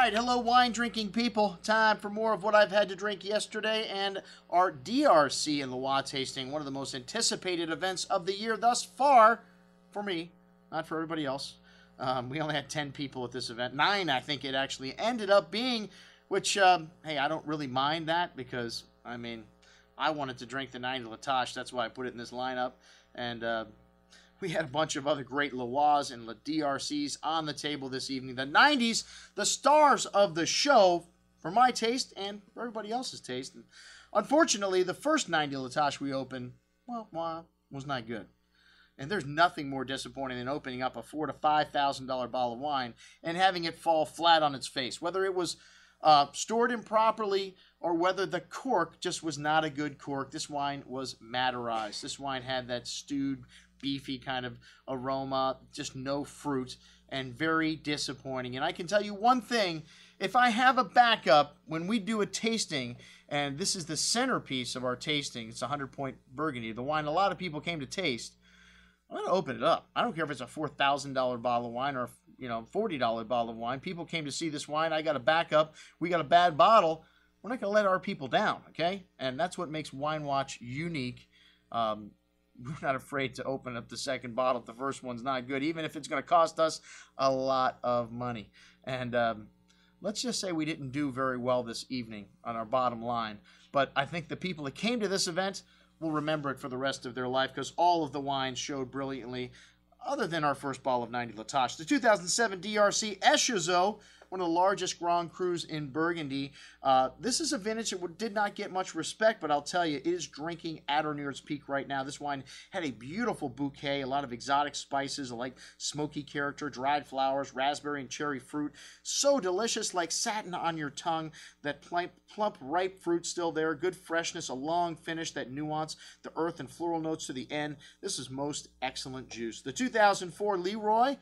right, hello wine drinking people. Time for more of what I've had to drink yesterday and our DRC and Leroy tasting, one of the most anticipated events of the year thus far for me, not for everybody else. We only had 10 people at this event. 9, I think it actually ended up being, which, hey, I don't really mind that because, I mean, I wanted to drink the 90 Latache. That's why I put it in this lineup. And we had a bunch of other great Leroys and DRCs on the table this evening. The 90s, the stars of the show, for my taste and for everybody else's taste. And unfortunately, the first 90 Latache we opened, well, was not good. And there's nothing more disappointing than opening up a $4,000 to $5,000 bottle of wine and having it fall flat on its face. Whether it was stored improperly or whether the cork just was not a good cork. This wine was madderized. This wine had that stewed, beefy kind of aroma, just no fruit, and very disappointing. And I can tell you one thing, if I have a backup when we do a tasting, and this is the centerpiece of our tasting, it's a 100-point Burgundy, the wine a lot of people came to taste, I'm going to open it up. I don't care if it's a $4,000 bottle of wine or, $40 bottle of wine. People came to see this wine. I got a backup. We got a bad bottle. We're not going to let our people down, okay? And that's what makes Wine Watch unique. We're not afraid to open up the second bottle if the first one's not good, even if it's going to cost us a lot of money. And let's just say we didn't do very well this evening on our bottom line. But I think the people that came to this event will remember it for the rest of their life because all of the wines showed brilliantly, other than our first bottle of 90 Latache. The 2007 DRC Echezot, one of the largest Grand Crus in Burgundy. This is a vintage that did not get much respect, but I'll tell you, it is drinking at or near its peak right now. This wine had a beautiful bouquet, a lot of exotic spices, like smoky character, dried flowers, raspberry and cherry fruit. So delicious, like satin on your tongue. That plump, ripe fruit still there. Good freshness, a long finish, that nuance, the earth and floral notes to the end. This is most excellent juice. The 2004 Leroy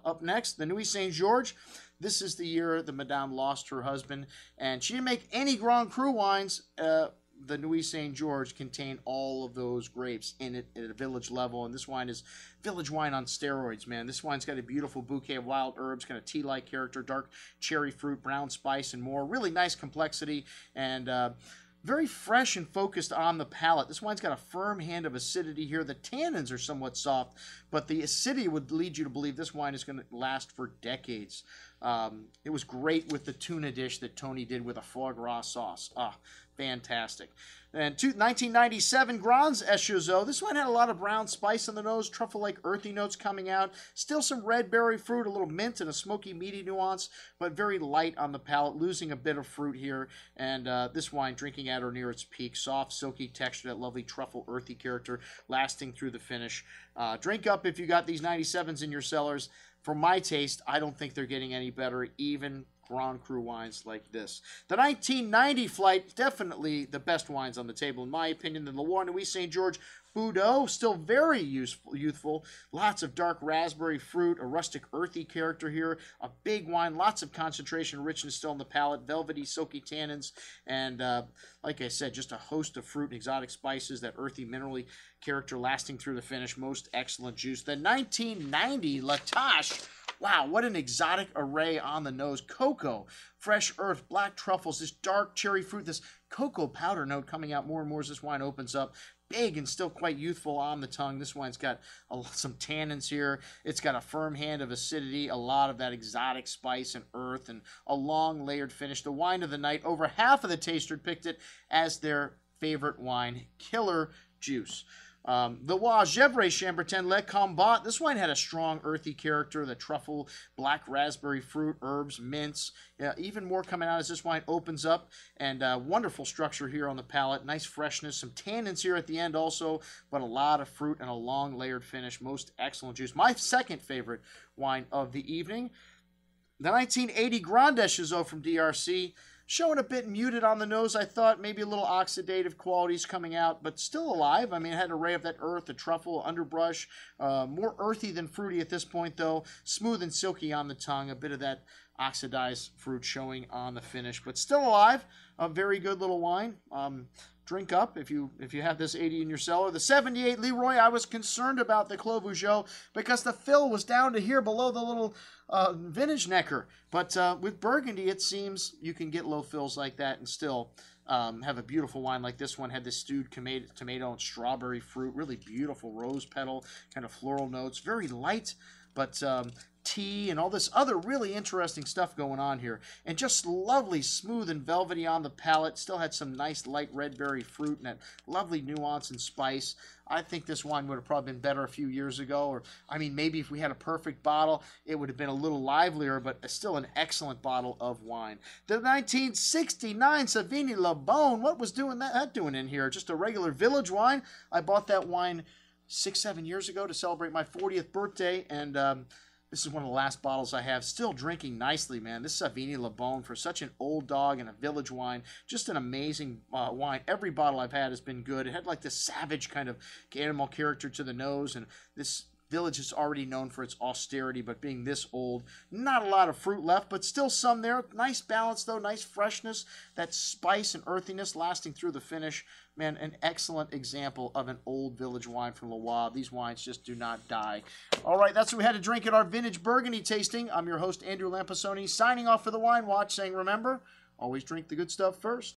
up next. The Nuit Saint Georges. This is the year the Madame lost her husband, and she didn't make any Grand Cru wines. The Nuit Saint Georges contain all of those grapes in it at a village level, and this wine is village wine on steroids, man. This wine's got a beautiful bouquet of wild herbs, kind of tea-like character, dark cherry fruit, brown spice, and more. Really nice complexity, and very fresh and focused on the palate. This wine's got a firm hand of acidity here. The tannins are somewhat soft, but the acidity would lead you to believe this wine is going to last for decades. It was great with the tuna dish that Tony did with a foie gras sauce. Fantastic. And 1997 Grands Echezot. This one had a lot of brown spice on the nose, truffle-like earthy notes coming out. Still some red berry fruit, a little mint, and a smoky, meaty nuance, but very light on the palate, losing a bit of fruit here. And this wine drinking at or near its peak. Soft, silky texture, that lovely truffle, earthy character, lasting through the finish. Drink up if you got these 97s in your cellars. For my taste, I don't think they're getting any better, even Grand Cru wines like this. The 1990 flight, definitely the best wines on the table, in my opinion. The Leroy Nuit Saint Georges Bordeaux, still very youthful. Lots of dark raspberry fruit, a rustic earthy character here. A big wine, lots of concentration, richness still in the palate, velvety, silky tannins, and like I said, just a host of fruit and exotic spices, that earthy, minerally character lasting through the finish. Most excellent juice. The 1990 Latache. Wow, what an exotic array on the nose. Cocoa, fresh earth, black truffles, this dark cherry fruit, this cocoa powder note coming out more and more as this wine opens up. Big and still quite youthful on the tongue. This wine's got some tannins here. It's got a firm hand of acidity, a lot of that exotic spice and earth, and a long layered finish. The wine of the night, over half of the taster picked it as their favorite wine. Killer juice. The Gevrey Chambertin Le Combat. This wine had a strong earthy character, the truffle, black raspberry fruit, herbs, mints. Even more coming out as this wine opens up, and wonderful structure here on the palate. Nice freshness, some tannins here at the end also, but a lot of fruit and a long layered finish. Most excellent juice. My second favorite wine of the evening, the 1980 Grand Echezot from DRC. Showing a bit muted on the nose, I thought. Maybe a little oxidative qualities coming out, but still alive. I mean, it had an array of that earth, the truffle, underbrush. More earthy than fruity at this point, though. Smooth and silky on the tongue. A bit of that oxidized fruit showing on the finish, but still alive. A very good little wine. drink up if you have this 80 in your cellar. The 78 Leroy, I was concerned about the Clos Vougeot because the fill was down to here below the little vintage necker. But with Burgundy, it seems you can get low fills like that and still have a beautiful wine like this one. Had this stewed tomato and strawberry fruit, really beautiful rose petal, kind of floral notes, very light, but tea and all this other really interesting stuff going on here. And just lovely, smooth and velvety on the palate. Still had some nice light red berry fruit and that lovely nuance and spice. I think this wine would have probably been better a few years ago. Or, I mean, maybe if we had a perfect bottle, it would have been a little livelier, but still an excellent bottle of wine. The 1969 Savigny Le Bon, what was that doing in here? Just a regular village wine. I bought that wine 6-7 years ago to celebrate my 40th birthday, and this is one of the last bottles I have. Still drinking nicely, man. This Savigny Le Bon, for such an old dog and a village wine, just an amazing wine. Every bottle I've had has been good. It had like this savage kind of animal character to the nose, and this village is already known for its austerity, but being this old, not a lot of fruit left, but still some there. Nice balance, though. Nice freshness. That spice and earthiness lasting through the finish. Man, an excellent example of an old village wine from Loire. These wines just do not die. All right, that's what we had to drink at our vintage Burgundy tasting. I'm your host, Andrew Lampasoni, signing off for the Wine Watch, saying, remember, always drink the good stuff first.